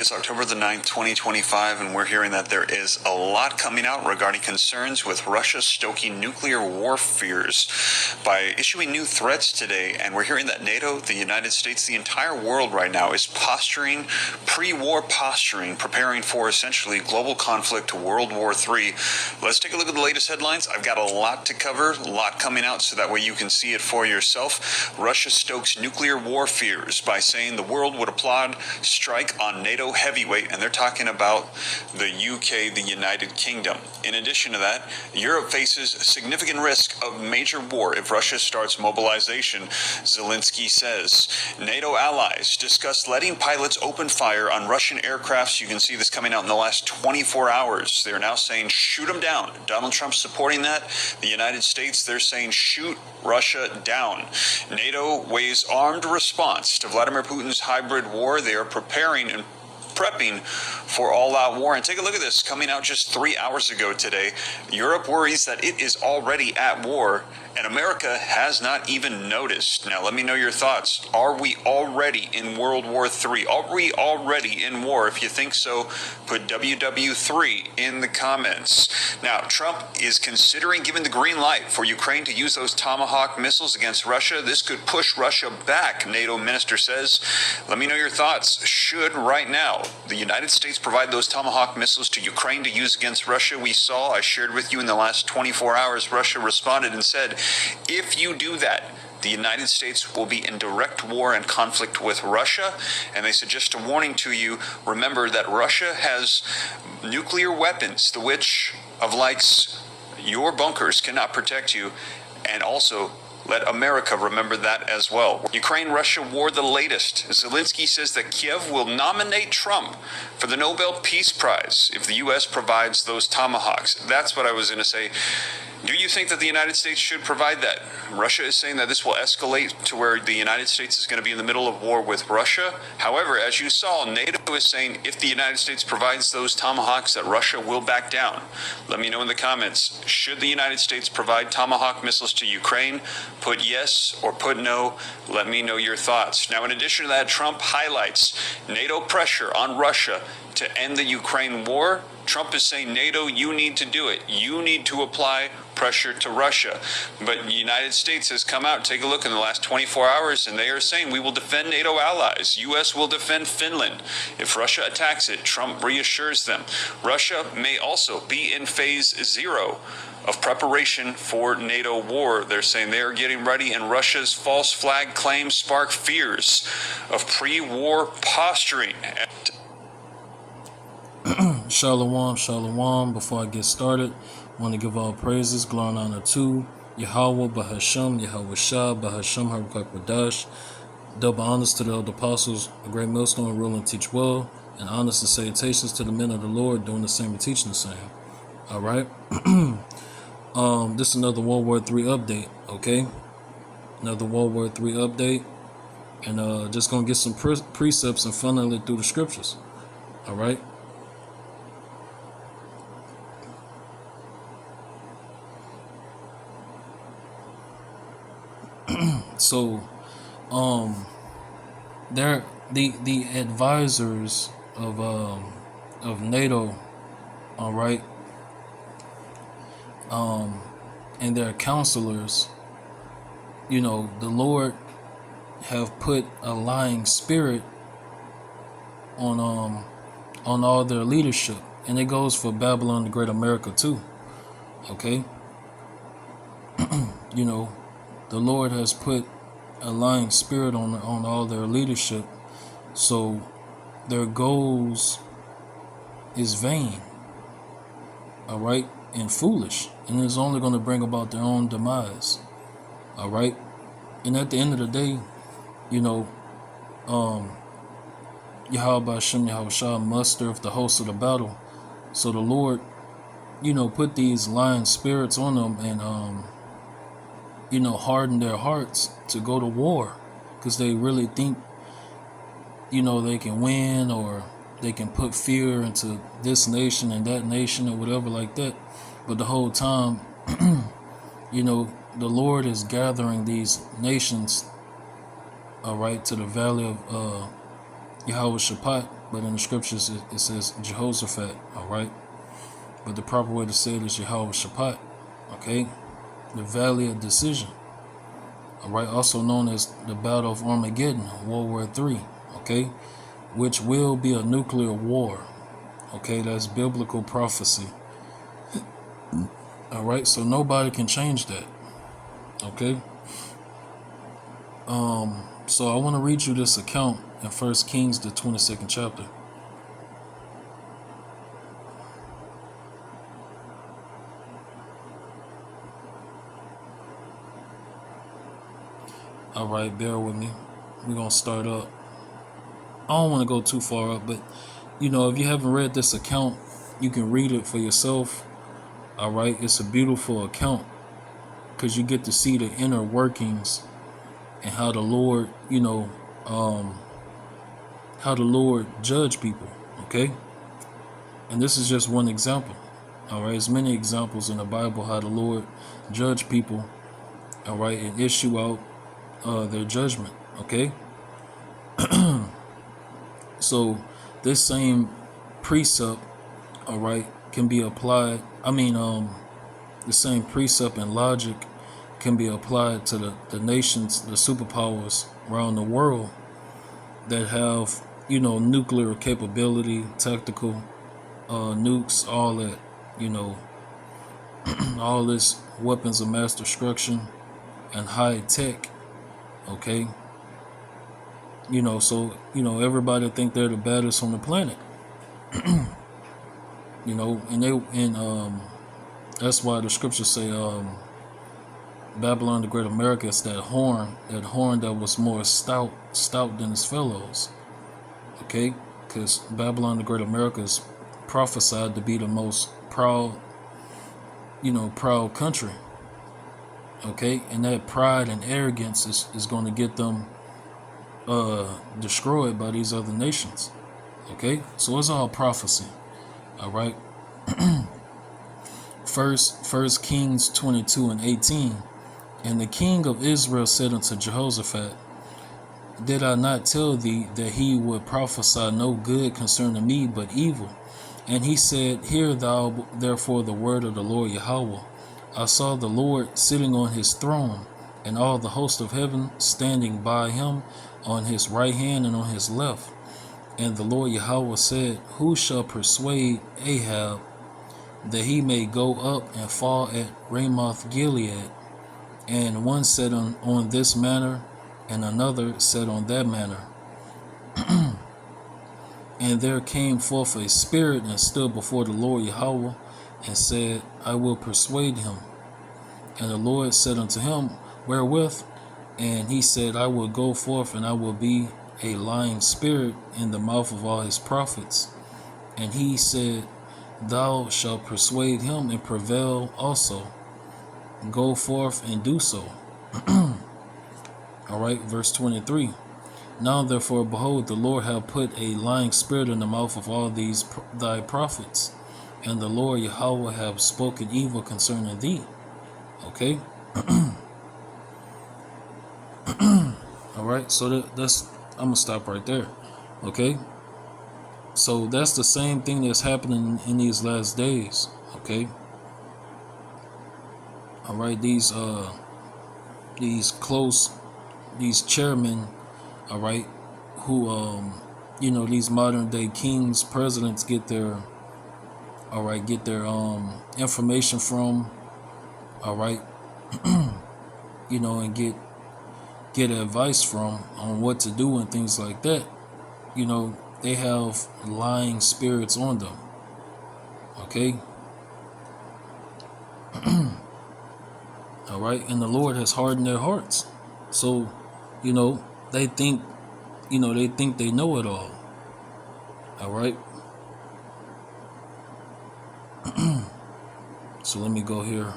It's October the 9th, 2025, and we're hearing that there is a lot coming out regarding concerns with Russia stoking nuclear war fears by issuing new threats today. And we're hearing that NATO, the United States, the entire world right now is posturing, pre-war posturing, preparing for essentially global conflict, World War III. Let's take a look at the latest headlines. I've got a lot to cover, a lot coming out, so that way you can see it for yourself. Russia stokes nuclear war fears by saying the world would applaud strike on NATO heavyweight, and they're talking about the UK, the United Kingdom. In addition to that, Europe faces significant risk of major war if Russia starts mobilization, Zelensky says. NATO allies discuss letting pilots open fire on Russian aircrafts. You can see this coming out in the last 24 hours. They're now saying shoot them down. Donald Trump supporting that. The United States, they're saying shoot Russia down. NATO weighs armed response to Vladimir Putin's hybrid war. They are preparing and prepping for all-out war. And take a look at this coming out just 3 hours ago today. Europe worries that it is already at war, and America has not even noticed. Now, let me know your thoughts. Are we already in World War III? Are we already in war? If you think so, put WW3 in the comments. Now, Trump is considering giving the green light for Ukraine to use those Tomahawk missiles against Russia. This could push Russia back, NATO minister says. Let me know your thoughts. Should right now the United States provide those Tomahawk missiles to Ukraine to use against Russia? We saw, I shared with you in the last 24 hours, Russia responded and said, if you do that, the United States will be in direct war and conflict with Russia. And they said, just a warning to you, remember that Russia has nuclear weapons, the which of likes your bunkers cannot protect you. And also, let America remember that as well. Ukraine-Russia war, the latest. Zelensky says that Kiev will nominate Trump for the Nobel Peace Prize if the U.S. provides those Tomahawks. That's what I was going to say. Do you think that the United States should provide that? Russia is saying that this will escalate to where the United States is going to be in the middle of war with Russia. However, as you saw, NATO is saying if the United States provides those Tomahawks, that Russia will back down. Let me know in the comments. Should the United States provide Tomahawk missiles to Ukraine? Put yes or put no. Let me know your thoughts. Now, in addition to that, Trump highlights NATO pressure on Russia to end the Ukraine war. Trump is saying, NATO, you need to do it. You need to apply pressure to Russia. But the United States has come out, take a look in the last 24 hours, and they are saying we will defend NATO allies. U.S. will defend Finland. If Russia attacks it, Trump reassures them. Russia may also be in phase 0 of preparation for NATO war. They're saying they are getting ready, and Russia's false flag claims spark fears of pre-war posturing. Shalom, shalom. Before I get started, I want to give all praises, glory and honor to Yahweh, Bahashem, Yahweh Shah, Bahashem, Harakak double honors to the elder apostles, a great millstone, rule and teach well, and honors and salutations to the men of the Lord doing the same and teaching the same. All right. This is another World War III update, okay? Another World War III update, and just gonna get some precepts and funnel it through the scriptures. All right. So, they're the advisors of NATO, all right, and their counselors. You know, the Lord have put a lying spirit on all their leadership, and it goes for Babylon the Great America too. Okay, you know. The Lord has put a lying spirit on all their leadership, so their goals is vain, all right, and foolish, and it's only going to bring about their own demise, all right. And at the end of the day, you know, Yahweh Hashem, Yahweh Shah muster the host of the battle. So the Lord, you know, put these lying spirits on them and you know, harden their hearts to go to war, because they really think, you know, they can win, or they can put fear into this nation and that nation or whatever like that. But the whole time, you know, the Lord is gathering these nations, all right, to the valley of Yahweh Shaphat, but in the scriptures it says Jehoshaphat, all right? But the proper way to say it is Yahweh Shaphat, okay? The Valley of Decision, all right? Also known as the Battle of Armageddon, World War III, okay? Which will be a nuclear war, okay? That's biblical prophecy, all right? So nobody can change that, okay? So I want to read you this account in 1 Kings, the 22nd chapter. All right, bear with me. We're going to start up. I don't want to go too far up, but, if you haven't read this account, you can read it for yourself. All right, it's a beautiful account because you get to see the inner workings and how the Lord, how the Lord judge people, okay? And this is just one example, all right? There's many examples in the Bible how the Lord judge people, all right, and issue out their judgment, okay? So this same precept, all right, can be applied. The same precept and logic can be applied to the nations, the superpowers around the world that have, nuclear capability, tactical nukes, all that, all this weapons of mass destruction and high tech, okay? So, everybody think they're the baddest on the planet. And that's why the scriptures say Babylon the Great America is that horn that was more stout than its fellows. Okay? Because Babylon the Great America is prophesied to be the most proud country. Okay? And that pride and arrogance is going to get them destroyed by these other nations. Okay? So it's all prophecy. All right? First Kings 22:18. And the king of Israel said unto Jehoshaphat, Did I not tell thee that he would prophesy no good concerning me, but evil? And he said, Hear thou therefore the word of the Lord Yahweh. I saw the Lord sitting on his throne, and all the host of heaven standing by him on his right hand and on his left. And the Lord Yahweh said, Who shall persuade Ahab that he may go up and fall at Ramoth Gilead? And one said on this manner, and another said on that manner. And there came forth a spirit and stood before the Lord Yahweh, and said, I will persuade him. And the Lord said unto him, Wherewith? And he said, I will go forth, and I will be a lying spirit in the mouth of all his prophets. And he said, Thou shalt persuade him and prevail also. Go forth and do so. All right, verse 23. Now therefore, behold, the Lord hath put a lying spirit in the mouth of all these thy prophets, and the Lord Yahweh hath spoken evil concerning thee. Okay. All right, so that's I'm gonna stop right there. Okay. So that's the same thing that's happening in these last days. Okay. All right, these chairmen, all right, who these modern day kings, presidents get their information from, all right, and get advice from on what to do and things like that. They have lying spirits on them. Okay. All right, and the Lord has hardened their hearts. So, they think, they know it all. All right. So let me go here.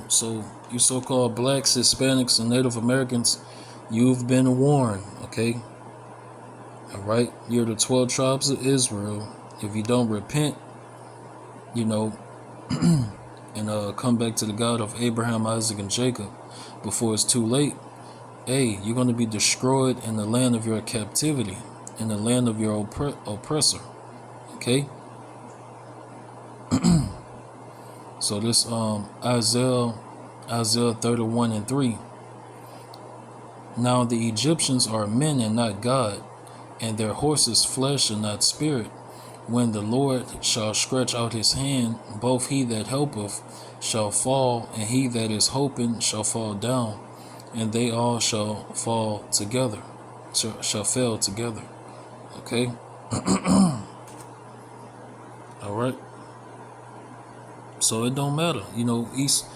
So you so-called blacks, Hispanics, and Native Americans, you've been warned. Okay. All right. You're the 12 tribes of Israel. If you don't repent, and come back to the God of Abraham, Isaac, and Jacob before it's too late, hey, you're going to be destroyed in the land of your captivity. in the land of your oppressor. Okay. So this Isaiah 31:3. Now the Egyptians are men and not God, and their horses flesh and not spirit. When the Lord shall stretch out his hand, both he that helpeth shall fall, and he that is hoping shall fall down, and they all shall fall together, shall fail together. Okay. All right. So it don't matter, East.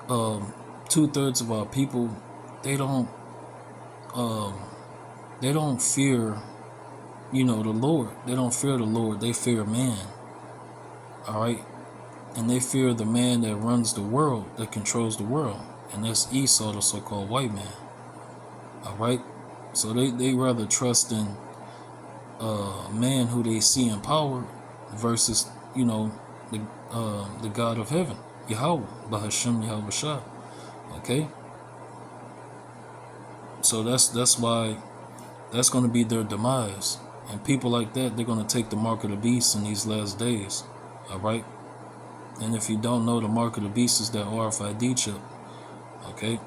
2/3 of our people, they don't, um, they don't fear, the Lord. They don't fear the Lord. They fear man. All right, and they fear the man that runs the world, that controls the world, and that's Esau, the so-called white man. All right, so they rather trust in man who they see in power versus the God of heaven, Yahweh, Bahashim Yahweh Shah. Okay, so that's why that's going to be their demise, and people like that, they're going to take the mark of the beast in these last days. All right, and if you don't know, the mark of the beast is that RFID chip. Okay,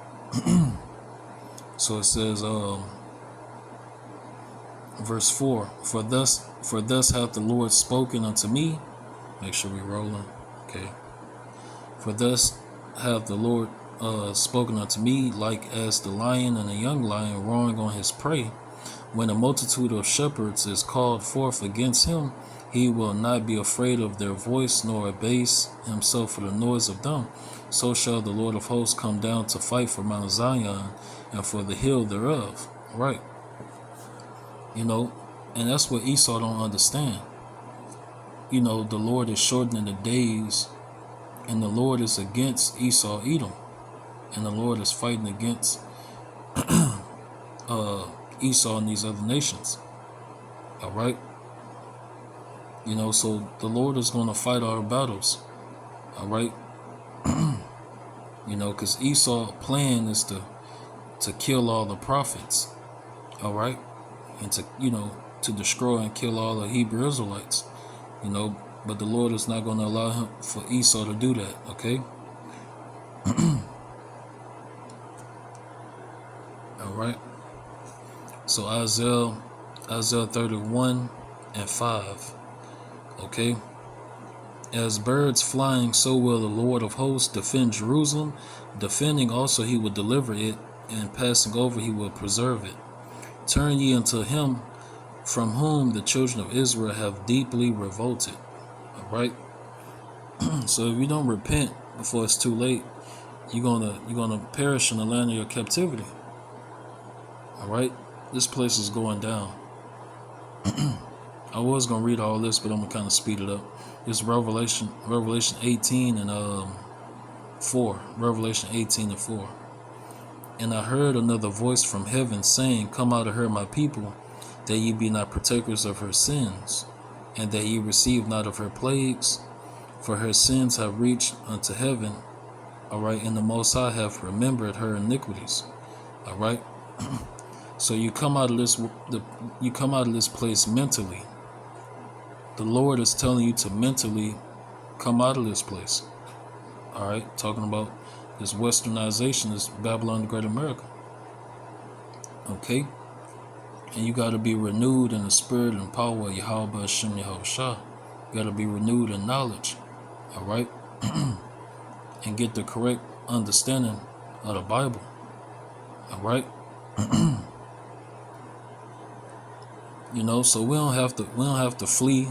so it says, verse 4: For thus hath the Lord spoken unto me. Make sure we rolling. Okay. For thus hath the Lord spoken unto me, like as the lion and a young lion roaring on his prey. When a multitude of shepherds is called forth against him, he will not be afraid of their voice, nor abase himself for the noise of them. So shall the Lord of hosts come down to fight for Mount Zion and for the hill thereof. Right. And that's what Esau don't understand. The Lord is shortening the days, and the Lord is against Esau, Edom, and the Lord is fighting against Esau and these other nations. All right. So the Lord is going to fight our battles. All right. Because Esau's plan is to kill all the prophets. All right. And to destroy and kill all the Hebrew Israelites. But the Lord is not going to allow him for Esau to do that. Okay. All right. So Isaiah 31:5. Okay. As birds flying, so will the Lord of hosts defend Jerusalem. Defending also he will deliver it, and passing over he will preserve it. Turn ye unto him from whom the children of Israel have deeply revolted. All right. So if you don't repent before it's too late, you're gonna perish in the land of your captivity. All right. This place is going down. I was gonna read all this, but I'm gonna kind of speed it up. It's Revelation 18 and 4. Revelation 18 and 4. And I heard another voice from heaven saying, Come out of her, my people, that ye be not partakers of her sins, and that ye receive not of her plagues, for her sins have reached unto heaven. All right, and the Most High have remembered her iniquities. All right. So you come out of this place mentally. The Lord is telling you to mentally come out of this place. All right, talking about this westernization, this Babylon the Great America. Okay, and you got to be renewed in the spirit and power of Yahweh Hashem Yahweh Shah. You got to be renewed in knowledge. All right, and get the correct understanding of the Bible. All right. So we don't have to flee.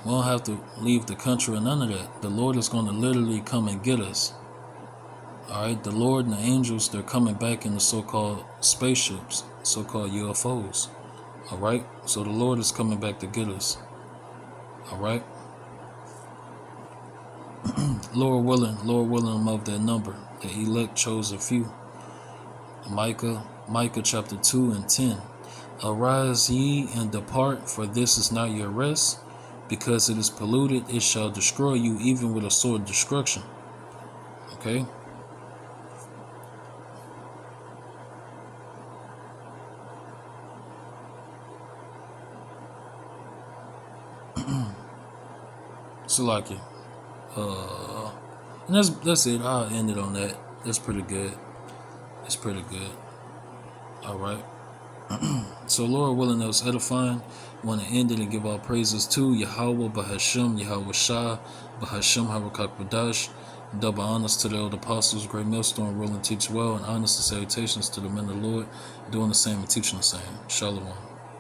We don't have to leave the country or none of that. The Lord is going to literally come and get us. All right, the Lord and the angels, they're coming back in the so-called spaceships, so-called UFOs. All right, so the Lord is coming back to get us. All right. Lord willing, I'm of that number. The elect chose a few. Micah chapter 2 and 10. Arise ye and depart, for this is not your rest. Because it is polluted, it shall destroy you, even with a sword destruction. Okay. Salaki. And that's it. I'll end it on that. That's pretty good. It's pretty good. All right. So, Lord willing, that was edifying. Want to end it and give all praises to Yahweh, Bahashim, Yahweh Shah, Bahashim, Harakak Badash. Double honors to the old apostles, great millstone, rule and teach well, and honors and salutations to the men of the Lord, doing the same and teaching the same. Shalom.